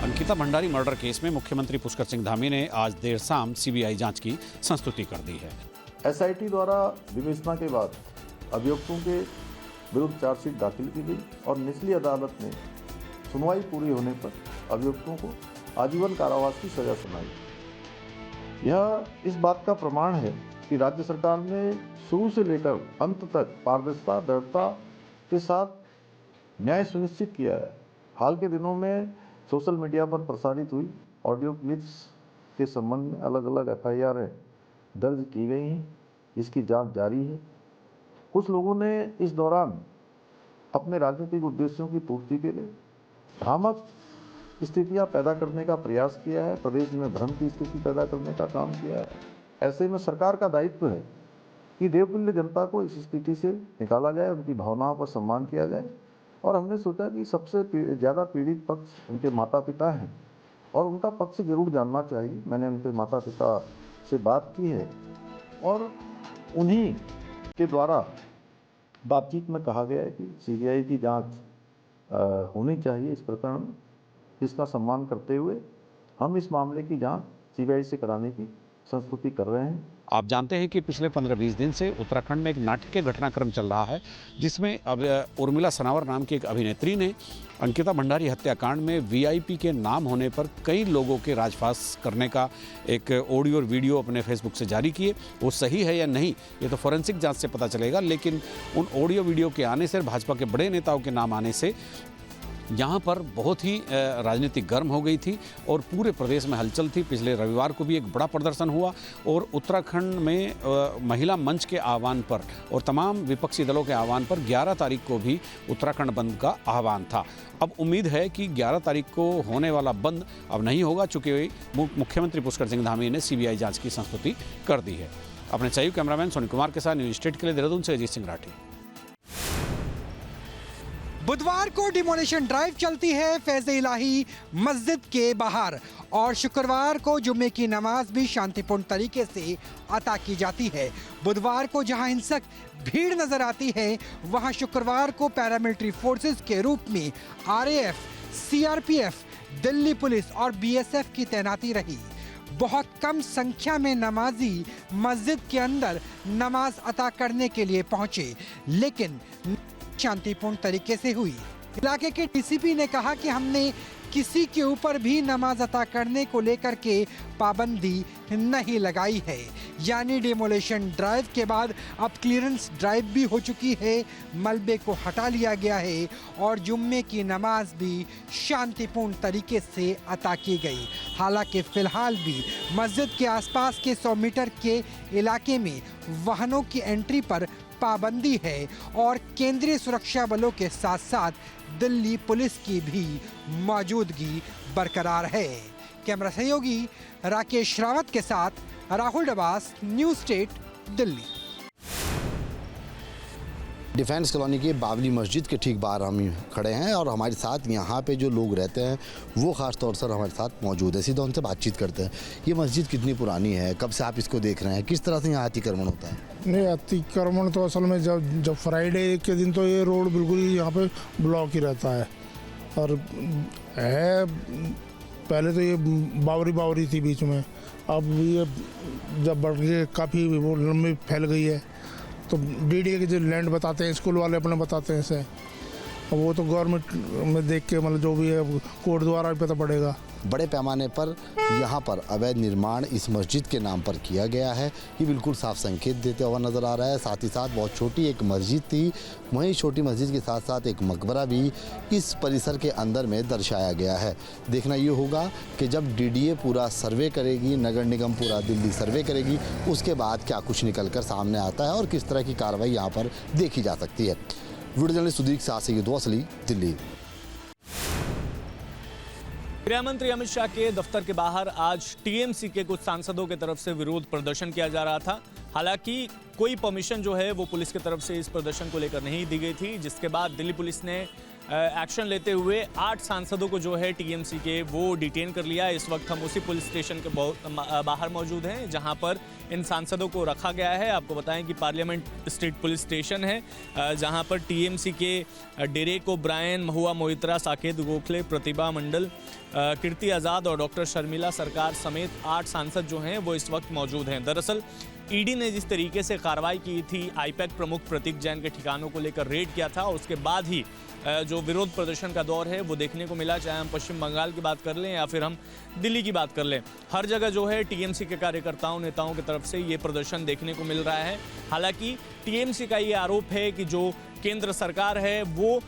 Ankita Bhandari murder case में मुख्यमंत्री पुष्कर सिंह धामी ने आज देर शाम सीबीआई जांच की संस्तुति कर दी है। एसआईटी द्वारा विवेचना के बाद अभियुक्तों के विरुद्ध चार्जशीट दाखिल की गई और निचली अदालत ने सुनवाई पूरी होने पर अभियुक्तों को आजीवन कारावास की सजा सुनाई। यह इस बात का प्रमाण है कि राज्य सरकार ने शुरू से लेकर अंत तक पारदर्शिता, दृढ़ता के साथ न्याय सुनिश्चित किया है। हाल के दिनों में सोशल मीडिया पर प्रसारित हुई ऑडियो क्लिप्स के संबंध में अलग अलग एफआईआर दर्ज की गई हैं। इसकी जांच जारी है। कुछ लोगों ने इस दौरान अपने राजनीतिक उद्देश्यों की पूर्ति के लिए भ्रामक स्थितियां पैदा करने का प्रयास किया है, प्रदेश में भ्रम की स्थिति पैदा करने का काम किया है। ऐसे में सरकार का दायित्व है कि देवतुल्य जनता को इस स्थिति से निकाला जाए, उनकी भावनाओं पर सम्मान किया जाए। और हमने सोचा कि सबसे ज़्यादा पीड़ित पक्ष उनके माता पिता हैं और उनका पक्ष जरूर जानना चाहिए। मैंने उनके माता पिता से बात की है और उन्हीं के द्वारा बातचीत में कहा गया है कि सीबीआई की जांच होनी चाहिए इस प्रकरण में। इसका सम्मान करते हुए हम इस मामले की जांच सीबीआई से कराने की संस्तुति कर रहे हैं। आप जानते हैं कि पिछले 15-20 दिन से उत्तराखंड में एक नाटकीय घटनाक्रम चल रहा है, जिसमें अब उर्मिला सनावर नाम की एक अभिनेत्री ने अंकिता भंडारी हत्याकांड में वीआईपी के नाम होने पर कई लोगों के राजपास करने का एक ऑडियो और वीडियो अपने फेसबुक से जारी किए। वो सही है या नहीं, ये तो फोरेंसिक जांच से पता चलेगा, लेकिन उन ऑडियो वीडियो के आने से, भाजपा के बड़े नेताओं के नाम आने से यहाँ पर बहुत ही राजनीति गर्म हो गई थी और पूरे प्रदेश में हलचल थी। पिछले रविवार को भी एक बड़ा प्रदर्शन हुआ और उत्तराखंड में महिला मंच के आह्वान पर और तमाम विपक्षी दलों के आह्वान पर 11 तारीख को भी उत्तराखंड बंद का आह्वान था। अब उम्मीद है कि 11 तारीख को होने वाला बंद अब नहीं होगा, चूँकि मुख्यमंत्री पुष्कर सिंह धामी ने सीबीआई जाँच की संस्तुति कर दी है। अपने सहयोगी कैमरामैन सोनी कुमार के साथ न्यूज स्टेट के लिए देहरादून से अजीत सिंह राठी। बुधवार को डिमोलिशन ड्राइव चलती है फैज़-ए इलाही मस्जिद के बाहर और शुक्रवार को जुम्मे की नमाज भी शांतिपूर्ण तरीके से अता की जाती है। बुधवार को जहां हिंसक भीड़ नजर आती है, वहां शुक्रवार को पैरामिलिट्री फोर्सेस के रूप में आरएएफ, सीआरपीएफ, दिल्ली पुलिस और बीएसएफ की तैनाती रही। बहुत कम संख्या में नमाजी मस्जिद के अंदर नमाज अता करने के लिए पहुंचे, लेकिन शांतिपूर्ण तरीके से हुई। इलाके के डीसीपी ने कहा कि हमने किसी के ऊपर भी नमाज अता करने को लेकर के पाबंदी नहीं लगाई है। यानी डिमोलिशन ड्राइव के बाद अब क्लियरेंस ड्राइव भी हो चुकी है, मलबे को हटा लिया गया है और जुम्मे की नमाज भी शांतिपूर्ण तरीके से अता की गई। हालांकि फिलहाल भी मस्जिद के आसपास के 100 मीटर के इलाके में वाहनों की एंट्री पर पाबंदी है और केंद्रीय सुरक्षा बलों के साथ साथ दिल्ली पुलिस की भी मौजूदगी बरकरार है। कैमरा सहयोगी राकेश रावत के साथ Rahul Dabas, news state, Delhi. Defence colony के बावली मस्जिद के ठीक बाहर हम खड़े हैं और हमारे साथ यहाँ पे जो लोग रहते हैं वो ख़ास तौर से हमारे साथ मौजूद है। सीधा उनसे बातचीत करते हैं। ये मस्जिद कितनी पुरानी है, कब से आप इसको देख रहे हैं, किस तरह से यहाँ अतिक्रमण होता है? नहीं, अतिक्रमण तो असल में जब फ्राइडे के दिन तो ये रोड बिल्कुल ही यहाँ पे ब्लॉक ही रहता है और है पहले तो ये बावरी थी बीच में, अब ये जब बढ़ के काफ़ी वो लंबी फैल गई है। तो डीडीए के जो लैंड बताते हैं, स्कूल वाले अपने बताते हैं इसे, अब वो तो गवर्नमेंट में देख के मतलब जो भी है कोर्ट द्वारा भी पता पड़ेगा। बड़े पैमाने पर यहाँ पर अवैध निर्माण इस मस्जिद के नाम पर किया गया है, ये बिल्कुल साफ संकेत देता हुआ नज़र आ रहा है। साथ ही साथ बहुत छोटी एक मस्जिद थी, वहीं छोटी मस्जिद के साथ साथ एक मकबरा भी इस परिसर के अंदर में दर्शाया गया है। देखना ये होगा कि जब डीडीए पूरा सर्वे करेगी, नगर निगम पूरा दिल्ली सर्वे करेगी, उसके बाद क्या कुछ निकल कर सामने आता है और किस तरह की कार्रवाई यहाँ पर देखी जा सकती है। वीडियो जर्नलिस्ट सुदीक साह से असली, दिल्ली। गृह मंत्री अमित शाह के दफ्तर के बाहर आज टीएमसी के कुछ सांसदों की तरफ से विरोध प्रदर्शन किया जा रहा था। हालांकि कोई परमिशन जो है वो पुलिस की तरफ से इस प्रदर्शन को लेकर नहीं दी गई थी, जिसके बाद दिल्ली पुलिस ने एक्शन लेते हुए 8 सांसदों को जो है टीएमसी के वो डिटेन कर लिया। इस वक्त हम उसी पुलिस स्टेशन के बाहर मौजूद हैं जहां पर इन सांसदों को रखा गया है। आपको बताएं कि पार्लियामेंट स्ट्रीट पुलिस स्टेशन है जहां पर टीएमसी के डेरेक ओब्रायन, महुआ मोइत्रा, साकेत गोखले, प्रतिभा मंडल, कीर्ति आज़ाद और डॉक्टर शर्मिला सरकार समेत 8 सांसद जो हैं वो इस वक्त मौजूद हैं। दरअसल ईडी ने जिस तरीके से कार्रवाई की थी, आईपैक प्रमुख प्रतीक जैन के ठिकानों को लेकर रेड किया था, उसके बाद ही जो विरोध प्रदर्शन का दौर है वो देखने को मिला। चाहे हम पश्चिम बंगाल की बात कर लें या फिर हम दिल्ली की बात कर लें, हर जगह जो है टीएमसी के कार्यकर्ताओं, नेताओं की तरफ से ये प्रदर्शन देखने को मिल रहा है। हालांकि टीएमसी का ये आरोप है कि जो केंद्र सरकार है वो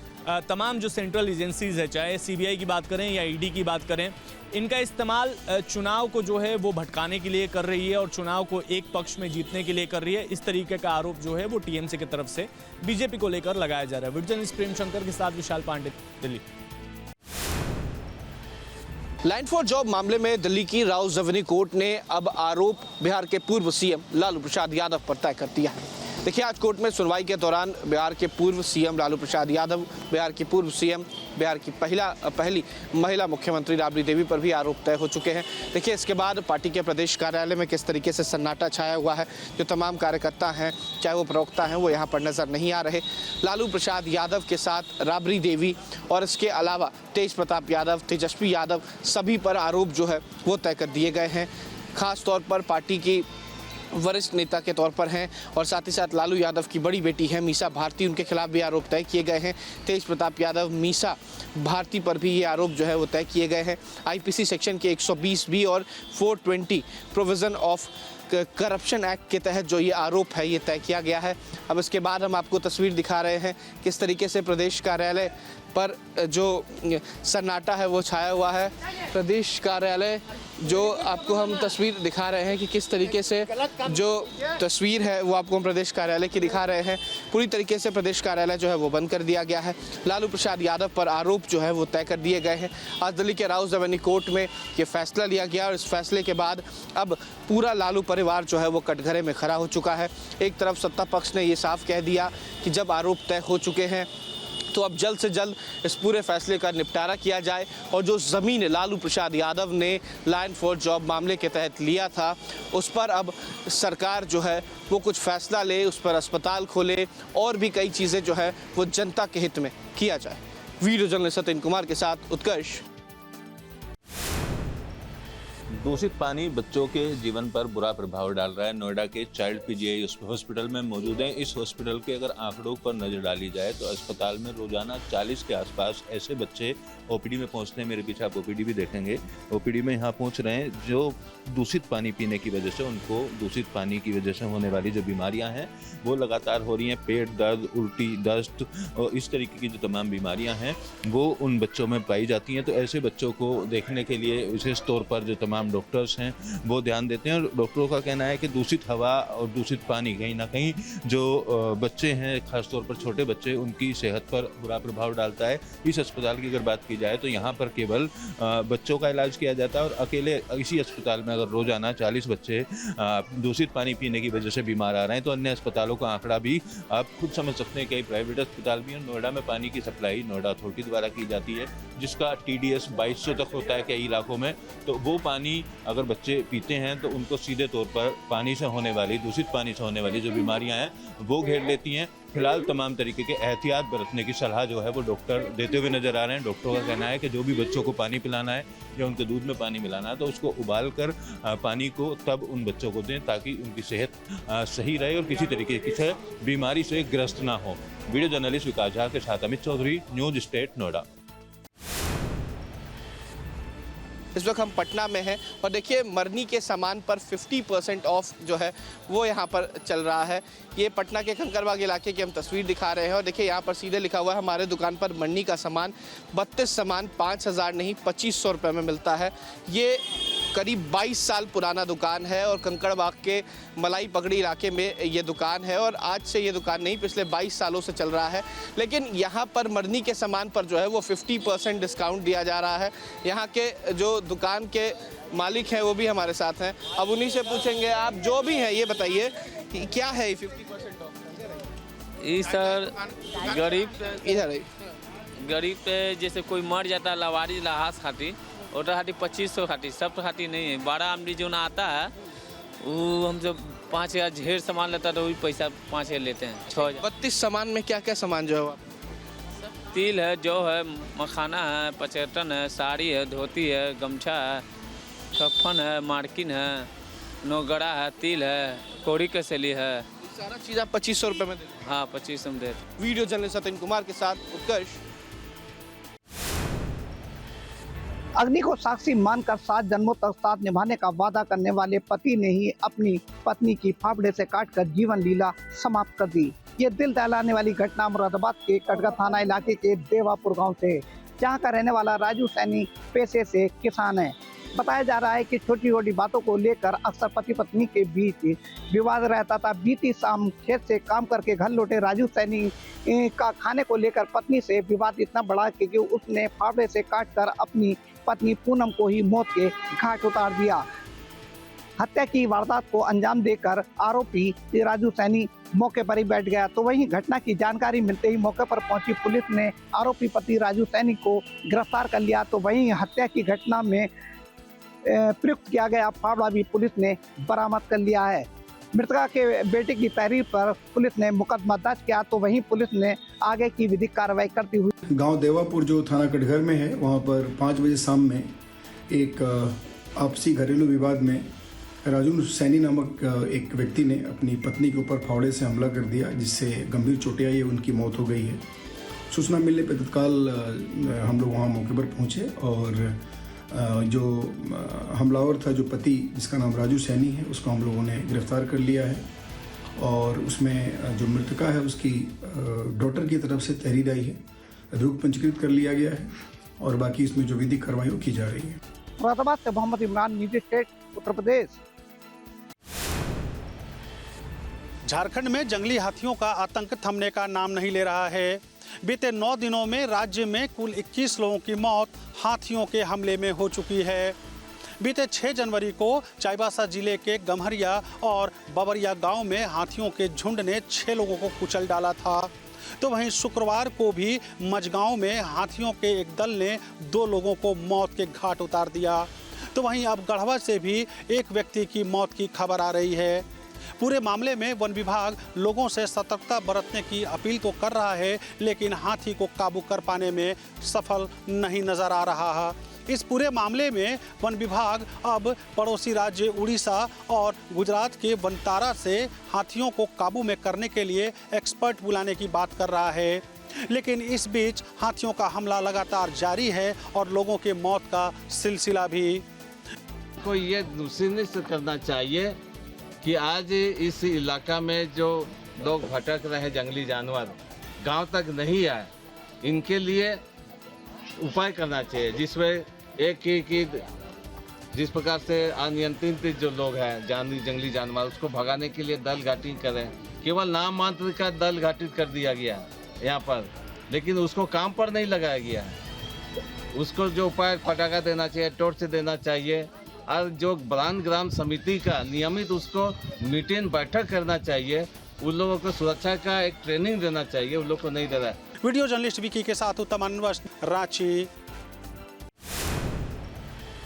तमाम जो सेंट्रल एजेंसीज है, चाहे सीबीआई की बात करें या ईडी की बात करें, इनका इस्तेमाल चुनाव को जो है वो भटकाने के लिए कर रही है और चुनाव को एक पक्ष में जीतने के लिए कर रही है। इस तरीके का आरोप जो है वो टीएमसी की तरफ से बीजेपी को लेकर लगाया जा रहा है। विजन प्रेम शंकर के साथ Vishal Pandey, Delhi. Land for job मामले में दिल्ली की राउस रेवेन्यू कोर्ट ने अब आरोप बिहार के पूर्व सीएम लालू प्रसाद यादव पर तय कर दिया है। देखिए, आज कोर्ट में सुनवाई के दौरान बिहार के पूर्व सीएम लालू प्रसाद यादव, बिहार की पूर्व सीएम, बिहार की पहली महिला मुख्यमंत्री राबड़ी देवी पर भी आरोप तय हो चुके हैं। देखिए, इसके बाद पार्टी के प्रदेश कार्यालय में किस तरीके से सन्नाटा छाया हुआ है। जो तमाम कार्यकर्ता हैं, चाहे वो प्रवक्ता हैं, वो यहाँ पर नजर नहीं आ रहे। लालू प्रसाद यादव के साथ राबड़ी देवी और इसके अलावा तेज प्रताप यादव, तेजस्वी यादव, सभी पर आरोप जो है वो तय कर दिए गए हैं। खास तौर पर पार्टी की वरिष्ठ नेता के तौर पर हैं और साथ ही साथ लालू यादव की बड़ी बेटी है मीसा भारती, उनके खिलाफ भी आरोप तय किए गए हैं। तेज प्रताप यादव, मीसा भारती पर भी ये आरोप जो है वो तय किए गए हैं। आईपीसी सेक्शन के 120 बी और 420 प्रोविजन ऑफ करप्शन एक्ट के तहत जो ये आरोप है ये तय किया गया है। अब इसके बाद हम आपको तस्वीर दिखा रहे हैं किस तरीके से प्रदेश कार्यालय पर जो सन्नाटा है वो छाया हुआ है। प्रदेश कार्यालय जो आपको हम तस्वीर दिखा रहे हैं कि किस तरीके से जो तस्वीर है वो आपको हम प्रदेश कार्यालय की दिखा रहे हैं। पूरी तरीके से प्रदेश कार्यालय जो है वो बंद कर दिया गया है। लालू प्रसाद यादव पर आरोप जो है वो तय कर दिए गए हैं। आज दिल्ली के राउस रेवेन्यू कोर्ट में ये फैसला लिया गया और इस फैसले के बाद अब पूरा लालू परिवार जो है वो कटघरे में खड़ा हो चुका है। एक तरफ सत्ता पक्ष ने ये साफ कह दिया कि जब आरोप तय हो चुके हैं तो अब जल्द से जल्द इस पूरे फैसले का निपटारा किया जाए और जो ज़मीन लालू प्रसाद यादव ने लैंड फॉर जॉब मामले के तहत लिया था उस पर अब सरकार जो है वो कुछ फैसला ले, उस पर अस्पताल खोले और भी कई चीज़ें जो है वो जनता के हित में किया जाए। वीडियो जर्नलिस्ट सत्येंद्र कुमार के साथ उत्कर्ष। दूषित पानी बच्चों के जीवन पर बुरा प्रभाव डाल रहा है। नोएडा के चाइल्ड पीजीआई हॉस्पिटल में मौजूद है। इस हॉस्पिटल के अगर आंकड़ों पर नजर डाली जाए तो अस्पताल में रोजाना 40 के आसपास ऐसे बच्चे ओपीडी में पहुंचते हैं। मेरे पीछे आप ओपीडी भी देखेंगे। ओपीडी में यहाँ पहुंच रहे हैं जो दूषित पानी पीने की वजह से, उनको दूषित पानी की वजह से होने वाली जो बीमारियाँ हैं वो लगातार हो रही हैं। पेट दर्द, उल्टी, दस्त और इस तरीके की जो तमाम बीमारियाँ हैं वो उन बच्चों में पाई जाती हैं। तो ऐसे बच्चों को देखने के लिए विशेष तौर पर जो तमाम डॉक्टर्स हैं वो ध्यान देते हैं और डॉक्टरों का कहना है कि दूषित हवा और दूषित पानी कहीं ना कहीं जो बच्चे हैं, खासतौर पर छोटे बच्चे, उनकी सेहत पर बुरा प्रभाव डालता है। इस अस्पताल की अगर बात की जाए तो यहाँ पर केवल बच्चों का इलाज किया जाता है और अकेले इसी अस्पताल में अगर रोजाना 40 बच्चे दूषित पानी पीने की वजह से बीमार आ रहे हैं तो अन्य अस्पतालों का आंकड़ा भी आप खुद समझ सकते हैं। कई प्राइवेट अस्पताल भी हैं। नोएडा में पानी की सप्लाई नोएडा अथॉरिटी द्वारा की जाती है जिसका TDS 2200 तक होता है कई इलाकों में। तो वो पानी अगर बच्चे पीते हैं तो उनको सीधे तौर पर पानी से होने वाली, दूषित पानी से होने वाली जो बीमारियां हैं वो घेर लेती हैं। फिलहाल तमाम तरीके के एहतियात बरतने की सलाह जो है वो डॉक्टर देते हुए नजर आ रहे हैं। डॉक्टरों का कहना है कि जो भी बच्चों को पानी पिलाना है या उनके दूध में पानी मिलाना है तो उसको उबाल कर पानी को तब उन बच्चों को दें ताकि उनकी सेहत सही रहे और किसी तरीके की बीमारी से ग्रस्त ना हो। वीडियो जर्नलिस्ट विकास झा के साथ अमित चौधरी, न्यूज स्टेट नोएडा। इस वक्त हम पटना में हैं और देखिए मरनी के सामान पर 50% ऑफ जो है वो यहाँ पर चल रहा है। ये पटना के कंकड़बाग इलाके की हम तस्वीर दिखा रहे हैं और देखिए यहाँ पर सीधे लिखा हुआ है हमारे दुकान पर मरनी का सामान 32 सामान 5000 नहीं 2500 रुपये में मिलता है। ये करीब 22 साल पुराना दुकान है और कंकड़बाग के मलाई पगड़ी इलाके में ये दुकान है और आज से ये दुकान नहीं, पिछले 22 सालों से चल रहा है। लेकिन यहाँ पर मरनी के सामान पर जो है वो 50% डिस्काउंट दिया जा रहा है। यहाँ के जो दुकान के मालिक हैं वो भी हमारे साथ हैं। अब उन्हीं से पूछेंगे, आप जो भी हैं ये बताइए कि क्या है 50% ऑफ? सर गरीब इधर है गरीब पे जैसे कोई मर जाता है लवारी लहास खातिर और खातिर 2500 खातिर सब खातिर नहीं है। 12 आमदी जो ना आता है वो हम जब 5000 ढेर सामान लेता है तो वही पैसा 5000 लेते हैं। 6000 32 सामान में क्या क्या सामान जो है वो तिल है, जौ है, मखाना है, पचेटन है, साड़ी है, धोती है, गमछा है, कफन है, मार्किन है, नोगड़ा है, तिल है, कोड़ी कसली है। सारा चीज़ आप 2500 रुपये में दे दें। हाँ 2500 में देते। वीडियो जर्नलिस्ट सत्यन कुमार के साथ उत्कर्ष। अग्नि को साक्षी मानकर 7 जन्मों तक साथ निभाने का वादा करने वाले पति ने ही अपनी पत्नी की फाफड़े से काटकर जीवन लीला समाप्त कर दी। ये दिल दहलाने वाली घटना मुरादाबाद के कटघा थाना इलाके के देवापुर गांव से, जहां का रहने वाला राजू सैनी पेशे से किसान है। बताया जा रहा है कि छोटी छोटी बातों को लेकर अक्सर पति पत्नी के बीच विवाद रहता था। बीती शाम खेत से काम करके घर लौटे राजू सैनी का खाने को लेकर पत्नी से विवाद इतना बड़ा कि उसने फावड़े से काटकर अपनी पत्नी पूनम को ही मौत के घाट उतार दिया। हत्या की वारदात को अंजाम देकर आरोपी राजू सैनी मौके पर ही बैठ गया। तो वहीं घटना की जानकारी मिलते ही मौके पर पहुंची पुलिस ने आरोपी पति राजू सैनी को गिरफ्तार कर लिया। तो वहीं हत्या की घटना में प्रयुक्त किया गया फावड़ा भी पुलिस ने बरामद कर लिया है। मृतका के बेटे की तहरीर पर पुलिस ने मुकदमा दर्ज किया। तो वहीं पुलिस ने आगे की विधिक कार्रवाई करती हुई गांव देवापुर जो थाना कटघर में है वहां पर 5 बजे शाम में एक आपसी घरेलू विवाद में राजू सैनी नामक एक व्यक्ति ने अपनी पत्नी के ऊपर फावड़े से हमला कर दिया, जिससे गंभीर चोटें आई, उनकी मौत हो गई है। सूचना मिलने पर तत्काल हम लोग वहाँ मौके पर पहुँचे और जो हमलावर था, जो पति जिसका नाम राजू सैनी है, उसको हम लोगों ने गिरफ्तार कर लिया है। और उसमें जो मृतका है उसकी डॉटर की तरफ से तहरीर आई है, अभियुक्त पंजीकृत कर लिया गया है और बाकी इसमें जो विधिक कार्रवाई की जा रही है। मुरादाबाद से मोहम्मद इमरान, न्यूज़ स्टेट, उत्तर प्रदेश। झारखंड में जंगली हाथियों का आतंक थमने का नाम नहीं ले रहा है। बीते 9 दिनों में राज्य में कुल 21 लोगों की मौत हाथियों के हमले में हो चुकी है। बीते 6 जनवरी को चाईबासा जिले के गम्हरिया और बबरिया गांव में हाथियों के झुंड ने 6 लोगों को कुचल डाला था। तो वहीं शुक्रवार को भी मझगांव में हाथियों के एक दल ने 2 लोगों को मौत के घाट उतार दिया। तो वहीं अब गढ़वा से भी एक व्यक्ति की मौत की खबर आ रही है। पूरे मामले में वन विभाग लोगों से सतर्कता बरतने की अपील तो कर रहा है, लेकिन हाथी को काबू कर पाने में सफल नहीं नजर आ रहा है। इस पूरे मामले में वन विभाग अब पड़ोसी राज्य उड़ीसा और गुजरात के वनतारा से हाथियों को काबू में करने के लिए एक्सपर्ट बुलाने की बात कर रहा है। लेकिन इस बीच हाथियों का हमला लगातार जारी है और लोगों के मौत का सिलसिला भी। को ये सुनिश्चित करना चाहिए कि आज इस इलाका में जो लोग भटक रहे हैं, जंगली जानवर गांव तक नहीं आए, इनके लिए उपाय करना चाहिए, जिसमें जिस प्रकार से अनियंत्रित जो लोग हैं जंगली जानवर, उसको भगाने के लिए दल गठित करें। केवल नाम मात्र का दल गठित कर दिया गया यहाँ पर, लेकिन उसको काम पर नहीं लगाया गया है। उसको जो उपाय पटाखा देना चाहिए, टॉर्च देना चाहिए और जो ब्रांड ग्राम समिति का नियमित उसको मीटिंग बैठक करना चाहिए। उन लोगों को सुरक्षा का एक ट्रेनिंग देना चाहिए, उन लोग को नहीं दे रहा है। वीडियो जर्नलिस्ट विकी के साथ उत्तम अनवश, रांची।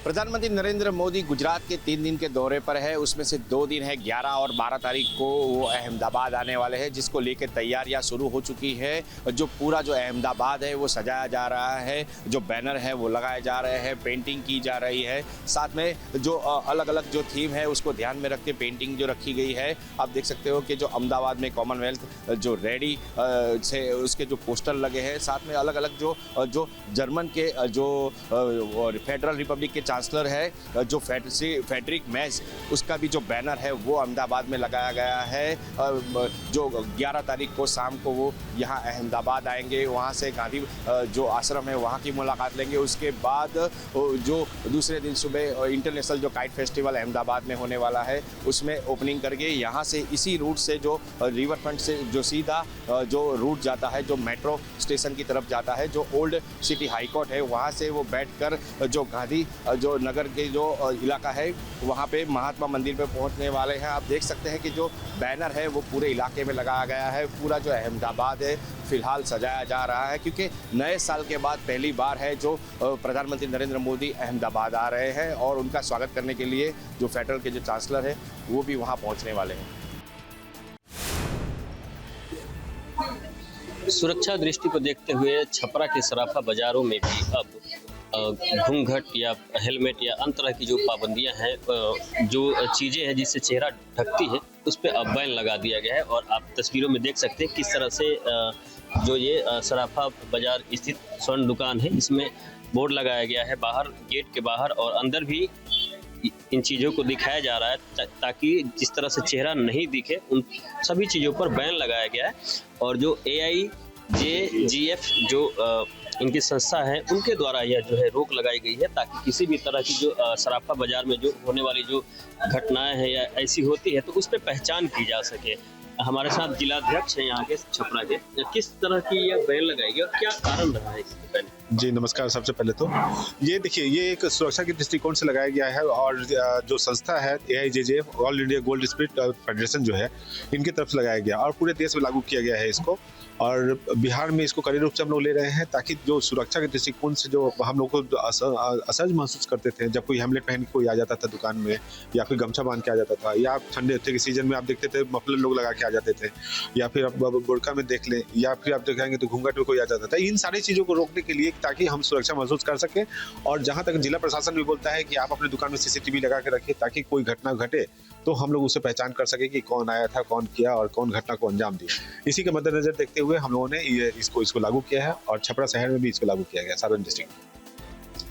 प्रधानमंत्री नरेंद्र मोदी गुजरात के 3 दिन के दौरे पर है। उसमें से 2 दिन है 11 और 12 तारीख को वो अहमदाबाद आने वाले हैं, जिसको लेकर तैयारियां शुरू हो चुकी है। जो पूरा जो अहमदाबाद है वो सजाया जा रहा है, जो बैनर है वो लगाए जा रहे हैं, पेंटिंग की जा रही है। साथ में जो अलग अलग जो थीम है उसको ध्यान में रखते पेंटिंग जो रखी गई है। आप देख सकते हो कि जो अहमदाबाद में कॉमनवेल्थ जो रेडी से उसके जो पोस्टर लगे हैं, साथ में अलग अलग जो जर्मन के जो फेडरल रिपब्लिक के चांसलर है जो फेडरिक मैस, उसका भी जो बैनर है वो अहमदाबाद में लगाया गया है। जो 11 तारीख को शाम को वो यहाँ अहमदाबाद आएंगे, वहाँ से गांधी जो आश्रम है वहाँ की मुलाकात लेंगे। उसके बाद जो दूसरे दिन सुबह इंटरनेशनल जो काइट फेस्टिवल अहमदाबाद में होने वाला है उसमें ओपनिंग करके यहाँ से इसी रूट से जो रिवर फ्रंट से जो सीधा जो रूट जाता है, जो मेट्रो स्टेशन की तरफ जाता है, जो ओल्ड सिटी हाई कोर्ट है, वहाँ से वो बैठकर जो गांधी जो नगर के जो इलाका है वहाँ पे महात्मा मंदिर पे पहुँचने वाले हैं। आप देख सकते हैं कि जो बैनर है वो पूरे इलाके में लगाया गया है। पूरा जो अहमदाबाद है फिलहाल सजाया जा रहा है, क्योंकि नए साल के बाद पहली बार है जो प्रधानमंत्री नरेंद्र मोदी अहमदाबाद आ रहे हैं और उनका स्वागत करने के लिए जो फेडरल के जो चांसलर है वो भी वहाँ पहुँचने वाले हैं। सुरक्षा दृष्टि को देखते हुए छपरा के सराफा बाजारों में भी अब घूंघट या हेलमेट या अन्य तरह की जो पाबंदियां हैं, जो चीज़ें हैं जिससे चेहरा ढकती है, उस पर अब बैन लगा दिया गया है। और आप तस्वीरों में देख सकते हैं किस तरह से जो ये सराफा बाजार स्थित स्वर्ण दुकान है, इसमें बोर्ड लगाया गया है बाहर, गेट के बाहर और अंदर भी इन चीज़ों को दिखाया जा रहा है ताकि जिस तरह से चेहरा नहीं दिखे उन सभी चीज़ों पर बैन लगाया गया है। और जो AIJGF जो इनकी संस्था है उनके द्वारा यह जो है रोक लगाई गई है ताकि किसी भी तरह की जो सराफा बाजार में जो होने वाली जो घटनाएं हैं या ऐसी होती है तो उस पर पहचान की जा सके। हमारे साथ जिलाध्यक्ष हैं यहाँ के छपरा के, किस तरह की यह बैन लगाई गई और क्या कारण रहा है इसके बैन? जी नमस्कार। सबसे पहले तो ये देखिए, ये एक सुरक्षा के दृष्टिकोण से लगाया गया है और जो संस्था है AIJJF all India gold spirit federation जो है इनकी तरफ से लगाया गया और पूरे देश में लागू किया गया है इसको। और बिहार में इसको कड़े रूप से हम लोग ले रहे हैं ताकि जो सुरक्षा के दृष्टिकोण से जो हम लोग को असहज महसूस करते थे जब कोई हेमलेट पहन के कोई आ जाता था दुकान में या फिर गमछा बांध के आ जाता था, या ठंडे के सीजन में आप देखते थे मफलर लोग लगा के आ जाते थे, या फिर आप बुर्का में देख लें, या फिर आप देखेंगे तो घूंघट में कोई आ जाता था। इन सारी चीज़ों को रोकने के लिए ताकि हम सुरक्षा महसूस कर सकें। और जहाँ तक जिला प्रशासन भी बोलता है कि आप अपने दुकान में CCTV लगा के रखिए ताकि कोई घटना घटे तो हम लोग उसे पहचान कर सके कि कौन आया था, कौन किया और कौन घटना को अंजाम दिया। इसी के मद्देनजर देखते हुए हम लोगों ने इसको लागू किया है और छपरा शहर में भी इसको लागू किया गया, सारण डिस्ट्रिक्ट में।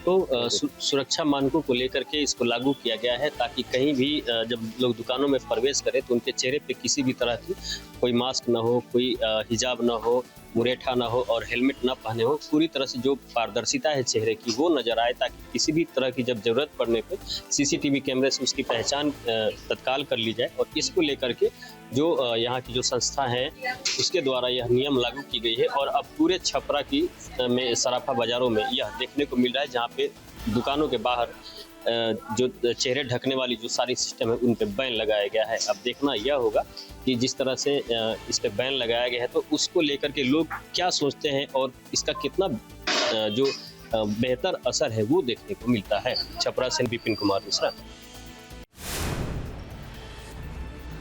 तो सुरक्षा मानकों को लेकर के इसको लागू किया गया है ताकि कहीं भी जब लोग दुकानों में प्रवेश करें तो उनके चेहरे पे किसी भी तरह की कोई मास्क ना हो, कोई हिजाब ना हो, मुरेठा ना हो और हेलमेट ना पहने हो। पूरी तरह से जो पारदर्शिता है चेहरे की वो नजर आए ताकि किसी भी तरह की जब जरूरत पड़ने पे CCTV कैमरे से उसकी पहचान तत्काल कर ली जाए। और इसको लेकर के जो यहाँ की जो संस्था है उसके द्वारा यह नियम लागू की गई है। और अब पूरे छपरा की में सराफा बाजारों में यह देखने को मिल रहा है जहाँ पे दुकानों के बाहर जो चेहरे ढकने वाली जो सारी सिस्टम है उन पे बैन लगाया गया है। अब देखना यह होगा कि जिस तरह से इस पे बैन लगाया गया है तो उसको लेकर के लोग क्या सोचते हैं और इसका कितना जो बेहतर असर है वो देखने को मिलता है। छपरा से विपिन कुमार मिश्रा।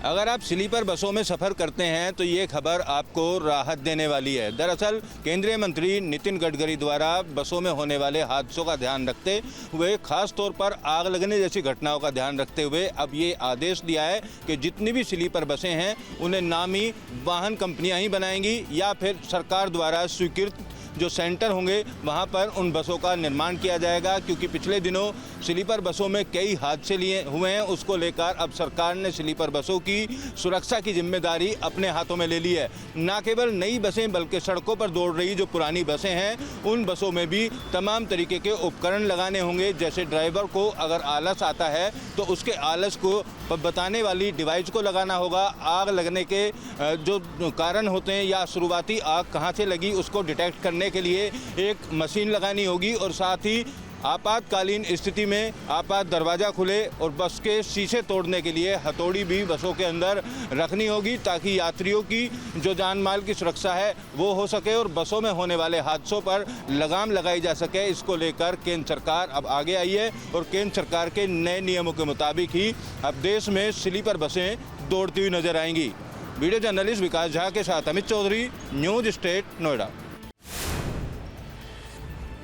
अगर आप स्लीपर बसों में सफ़र करते हैं तो ये खबर आपको राहत देने वाली है। दरअसल केंद्रीय मंत्री नितिन गडकरी द्वारा बसों में होने वाले हादसों का ध्यान रखते हुए, खास तौर पर आग लगने जैसी घटनाओं का ध्यान रखते हुए अब ये आदेश दिया है कि जितनी भी स्लीपर बसें हैं उन्हें नामी वाहन कंपनियां ही बनाएंगी या फिर सरकार द्वारा स्वीकृत जो सेंटर होंगे वहां पर उन बसों का निर्माण किया जाएगा। क्योंकि पिछले दिनों स्लीपर बसों में कई हादसे हुए हैं, उसको लेकर अब सरकार ने स्लीपर बसों की सुरक्षा की जिम्मेदारी अपने हाथों में ले ली है। न केवल नई बसें बल्कि सड़कों पर दौड़ रही जो पुरानी बसें हैं उन बसों में भी तमाम तरीके के उपकरण लगाने होंगे। जैसे ड्राइवर को अगर आलस आता है तो उसके आलस को बताने वाली डिवाइस को लगाना होगा। आग लगने के जो कारण होते हैं या शुरुआती आग कहाँ से लगी उसको डिटेक्ट करने के लिए एक मशीन लगानी होगी। और साथ ही आपातकालीन स्थिति में आपात दरवाज़ा खुले और बस के शीशे तोड़ने के लिए हथौड़ी भी बसों के अंदर रखनी होगी ताकि यात्रियों की जो जान माल की सुरक्षा है वो हो सके और बसों में होने वाले हादसों पर लगाम लगाई जा सके। इसको लेकर केंद्र सरकार अब आगे आई है और केंद्र सरकार के नए नियमों के मुताबिक ही अब देश में स्लीपर बसें दौड़ती हुई नजर आएंगी। वीडियो जर्नलिस्ट विकास झा के साथ अमित चौधरी, न्यूज स्टेट, नोएडा।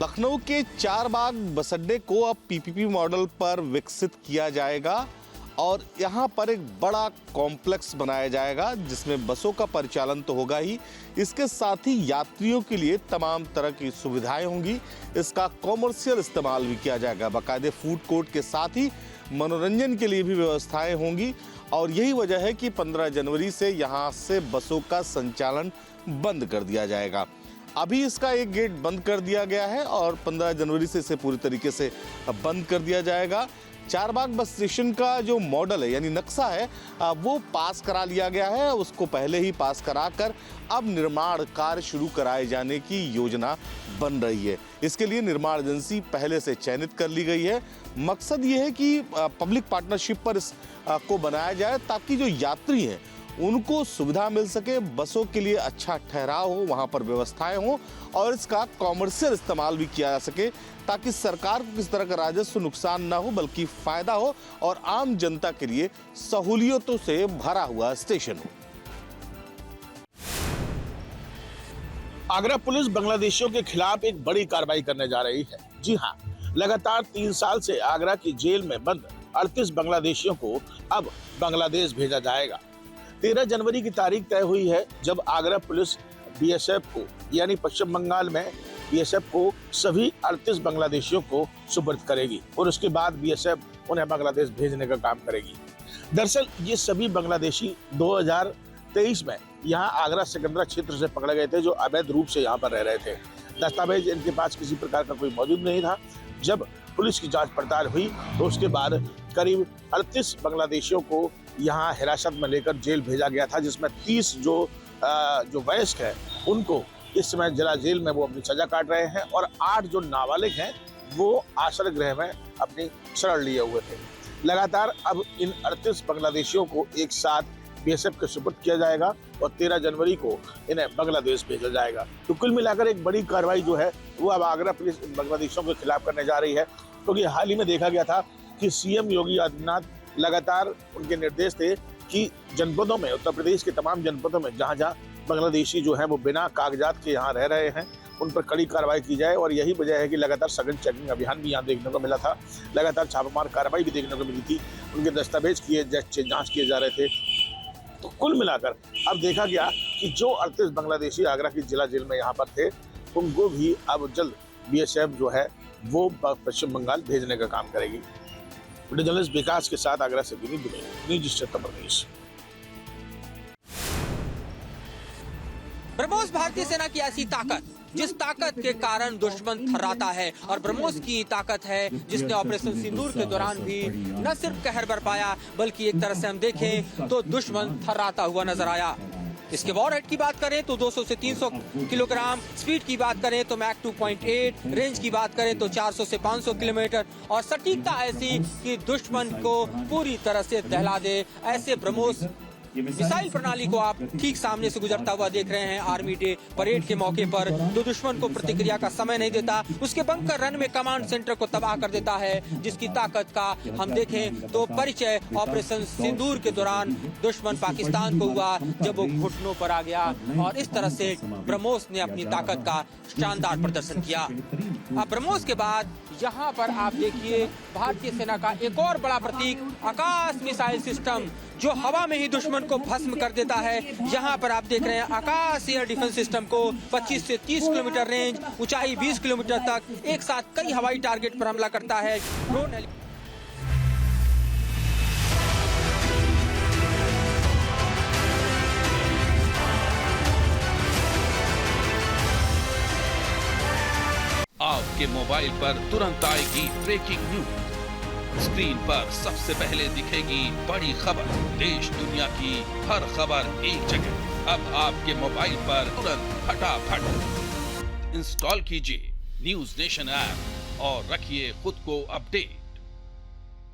लखनऊ के चारबाग बस अड्डे को अब PPP मॉडल पर विकसित किया जाएगा और यहाँ पर एक बड़ा कॉम्प्लेक्स बनाया जाएगा जिसमें बसों का परिचालन तो होगा ही, इसके साथ ही यात्रियों के लिए तमाम तरह की सुविधाएं होंगी। इसका कॉमर्शियल इस्तेमाल भी किया जाएगा। बाकायदे फूड कोर्ट के साथ ही मनोरंजन के लिए भी व्यवस्थाएं होंगी और यही वजह है कि 15 जनवरी से यहाँ से बसों का संचालन बंद कर दिया जाएगा। अभी इसका एक गेट बंद कर दिया गया है और 15 जनवरी से इसे पूरी तरीके से बंद कर दिया जाएगा। चारबाग बस स्टेशन का जो मॉडल है यानी नक्शा है वो पास करा लिया गया है। उसको पहले ही पास कराकर अब निर्माण कार्य शुरू कराए जाने की योजना बन रही है। इसके लिए निर्माण एजेंसी पहले से चयनित कर ली गई है। मकसद ये है कि पब्लिक पार्टनरशिप पर इस को बनाया जाए ताकि जो यात्री हैं उनको सुविधा मिल सके, बसों के लिए अच्छा ठहराव हो, वहाँ पर व्यवस्थाएं हो और इसका कॉमर्शियल इस्तेमाल भी किया जा सके ताकि सरकार को किस तरह का राजस्व नुकसान ना हो बल्कि फायदा हो और आम जनता के लिए सहूलियतों से भरा हुआ स्टेशन हो। आगरा पुलिस बांग्लादेशियों के खिलाफ एक बड़ी कार्रवाई करने जा रही है। जी हाँ, लगातार 3 साल से आगरा की जेल में बंद 38 बांग्लादेशियों को अब बांग्लादेश भेजा जाएगा। 13 जनवरी की तारीख तय हुई है जब आगरा पुलिस बीएसएफ को यानी पश्चिम बंगाल में बीएसएफ को सभी 38 बांग्लादेशियों को सुपुर्द करेगी और उसके बाद बीएसएफ उन्हें बांग्लादेश भेजने का काम करेगी। दरअसल ये सभी बांग्लादेशी 2023 में यहाँ आगरा सिकंदरा क्षेत्र से पकड़े गए थे जो अवैध रूप से यहाँ पर रह रहे थे। दस्तावेज इनके पास किसी प्रकार का कोई मौजूद नहीं था। जब पुलिस की जांच पड़ताल हुई तो उसके बाद करीब 38 बांग्लादेशियों को यहाँ हिरासत में लेकर जेल भेजा गया था, जिसमें 30 जो वयस्क है उनको इस समय जिला जेल में वो अपनी सजा काट रहे हैं और 8 जो नाबालिग हैं वो आश्रय गृह में अपनी शरण लिए हुए थे। लगातार अब इन 38 बांग्लादेशियों को एक साथ बीएसएफ के सुपुर्द किया जाएगा और 13 जनवरी को इन्हें बांग्लादेश भेजा जाएगा। तो कुल मिलाकर एक बड़ी कार्रवाई जो है वो अब आगरा पुलिस बांग्लादेशियों के खिलाफ करने जा रही है, क्योंकि हाल ही में देखा गया था कि सीएम योगी आदित्यनाथ लगातार उनके निर्देश थे कि जनपदों में, उत्तर प्रदेश के तमाम जनपदों में जहाँ जहाँ बांग्लादेशी जो है वो बिना कागजात के यहाँ रह रहे हैं उन पर कड़ी कार्रवाई की जाए। और यही वजह है कि लगातार सघन चेकिंग अभियान भी यहाँ देखने को मिला था, लगातार छापामार कार्रवाई भी देखने को मिली थी, उनके दस्तावेज जाँच किए जा रहे थे। तो कुल मिलाकर अब देखा गया कि जो 38 बांग्लादेशी आगरा की जिला जेल में यहाँ पर थे उनको भी अब जल्द बीएसएफ जो है वो पश्चिम बंगाल भेजने का काम करेगी। वीडियो जर्नलिस्ट विकास के साथ आगरा से विनीत दुबे, न्यूज़ उत्तर प्रदेश। ब्रह्मोस भारतीय सेना की ऐसी ताकत जिस ताकत के कारण दुश्मन थर्राता है और ब्रह्मोस की ताकत है जिसने ऑपरेशन सिंदूर के दौरान भी न सिर्फ कहर बरपाया बल्कि एक तरह से हम देखें तो दुश्मन थर्राता हुआ नजर आया। इसके वॉरहेड की बात करें तो 200 से 300 किलोग्राम, स्पीड की बात करें तो मैक 2.8, रेंज की बात करें तो 400 से 500 किलोमीटर और सटीकता ऐसी कि दुश्मन को पूरी तरह से दहला दे। ऐसे ब्रह्मोस मिसाइल प्रणाली को आप ठीक सामने से गुजरता हुआ देख रहे हैं आर्मी डे परेड के मौके पर। तो दुश्मन को प्रतिक्रिया का समय नहीं देता, उसके बंकर रन में कमांड सेंटर को तबाह कर देता है, जिसकी ताकत का हम देखें तो परिचय ऑपरेशन सिंदूर के दौरान दुश्मन पाकिस्तान को हुआ जब वो घुटनों पर आ गया और इस तरह से ब्रह्मोस ने अपनी ताकत का शानदार प्रदर्शन किया। अब ब्रह्मोस के बाद यहाँ पर आप देखिए भारतीय सेना का एक और बड़ा प्रतीक आकाश मिसाइल सिस्टम जो हवा में ही दुश्मन को भस्म कर देता है। यहाँ पर आप देख रहे हैं आकाश एयर डिफेंस सिस्टम को 25 से 30 किलोमीटर रेंज, ऊंचाई 20 किलोमीटर तक एक साथ कई हवाई टारगेट पर हमला करता है। ड्रोन आपके मोबाइल पर तुरंत आएगी ब्रेकिंग न्यूज। स्क्रीन पर सबसे पहले दिखेगी बड़ी खबर, देश दुनिया की हर खबर एक जगह। अब आपके मोबाइल पर तुरंत फटाफट इंस्टॉल कीजिए न्यूज़ नेशन ऐप और रखिए खुद को अपडेट।